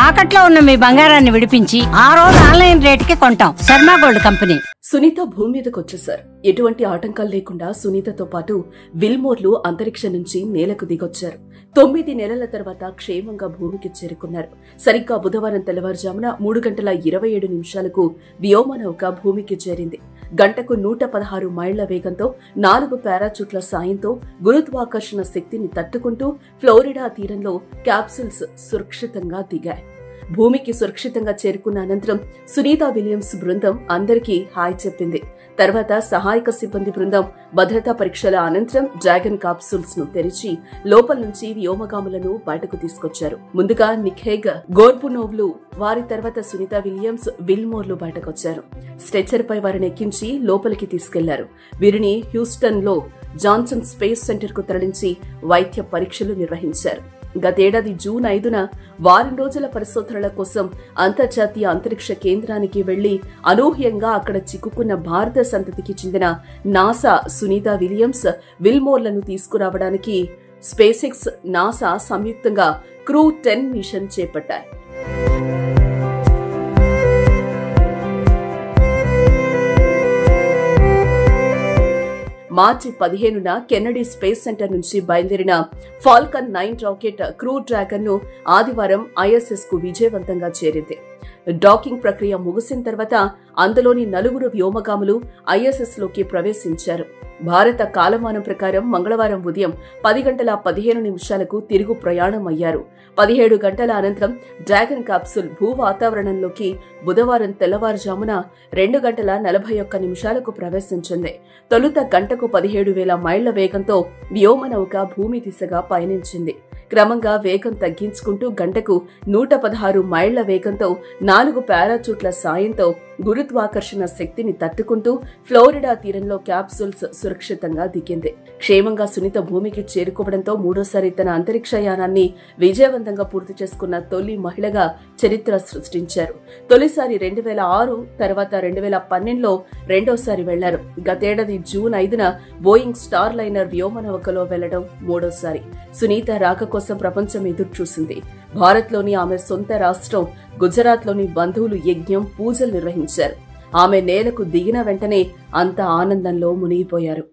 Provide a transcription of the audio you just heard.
తాకట్లో ఉన్న మీ బంగారాన్ని విడిపించి ఆ రోజు ఆన్లైన్ రేటుకి కొంటాం. Sharma gold company. సునీత భూమి మీదకి వచ్చేశారు. ఎటువంటి ఆటంకాలు లేకుండా సునీతతో పాటు విల్మోర్లు అంతరిక్షం నుంచి నేలకు దిగొచ్చారు. 9 నెలల తర్వాత క్షేమంగా భూమికి చేరుకున్నారు. సరిగ్గా బుధవారం తెల్లవారుజామున 3:27 వ్యోమనౌక భూమికి చేరింది. గంటకు 116 మైళ్ల వేగంతో 4 పారాచూట్ల సాయంతో గురుత్వాకర్షణ శక్తిని తట్టుకుంటూ ఫ్లోరిడా తీరంలో క్యాప్సూల్స్ సురక్షితంగా దిగాయి. భూమికి సురక్షితంగా చేరుకున్న అనంతరం సునీత విలియమ్స్ బృందం అందరికీ హాయ్ చెప్పింది. తర్వాత సహాయక సిబ్బంది బృందం భద్రతా పరీక్షల అనంతరం డ్రాగన్ కాప్సూల్స్ ను తెరిచి లోపల నుంచి వ్యోమగాములను బయటకు తీసుకొచ్చారు. ముందుగా నిఖేగ్ గోర్బునోవ్లు, వారి తర్వాత సునీత విలియమ్స్, విల్మోర్లు బయటకొచ్చారు. స్ట్రెచర్ పై వారిని ఎక్కించి లోపలికి తీసుకెళ్లారు. వీరిని హ్యూస్టన్ లో జాన్సన్ స్పేస్ సెంటర్ కు తరలించి వైద్య పరీక్షలు నిర్వహించారు. గతేడాది జూన్ 5న వారం రోజుల పరిశోధనల కోసం అంతర్జాతీయ అంతరిక్ష కేంద్రానికి వెళ్లి అనూహ్యంగా అక్కడ చిక్కుకున్న భారత సంతతికి చెందిన నాసా సునీత విలియమ్స్, విల్మోర్లను తీసుకురావడానికి స్పేసెక్స్, నాసా సంయుక్తంగా క్రూ 10 మిషన్ చేపట్టాయి. మార్చి 15న కెన్నడీ స్పేస్ సెంటర్ నుంచి బయలుదేరిన ఫాల్కన్ 9 రాకెట్ క్రూ డ్రాగన్ ను ఆదివారం ఐఎస్ఎస్ కు విజయవంతంగా చేరింది. డాకింగ్ ప్రక్రియ ముగిసిన తర్వాత అందులోని 4 వ్యోమగాములు ఐఎస్ఎస్ లోకి ప్రవేశించారు. భారత కాలమానం ప్రకారం మంగళవారం ఉదయం 10:15 తిరుగు ప్రయాణం అయ్యారు. 17 గంటల అనంతరం డ్రాగన్ క్యాప్సూల్ భూ వాతావరణంలోకి బుధవారం తెల్లవారుజామున 2:41 ప్రవేశించింది. తొలుత గంటకు 17,000 మైళ్ల వేగంతో వ్యోమనౌక భూమి దిశగా పయనించింది. క్రమంగా వేగం తగ్గించుకుంటూ గంటకు 116 మైళ్ల వేగంతో 4 పారాచూట్ల సాయంతో గురుత్వాకర్షణ శక్తిని తట్టుకుంటూ ఫ్లోరిడా తీరంలో క్యాప్సూల్స్ సురక్షితంగా దిగింది. క్షేమంగా సునీత భూమికి చేరుకోవడంతో మూడోసారి తన అంతరిక్షయానాన్ని విజయవంతంగా పూర్తి చేసుకున్న తొలి మహిళగా చరిత్ర సృష్టించారు. తొలిసారి 2006, తర్వాత 2012లో రెండోసారి వెళ్లారు. గతేడాది జూన్ 5న బోయింగ్ స్టార్ లైనర్ వ్యోమనౌకలో వెళ్లడం మూడోసారి. సునీత రాక కోసం ప్రపంచం ఎదురు చూసింది. భారత్లోని ఆమె సొంత రాష్ట్రం గుజరాత్లోని బంధువులు యజ్ఞం, పూజలు నిర్వహించారు. ఆమె నేలకు దిగిన వెంటనే అంతా ఆనందంలో మునిగిపోయారు.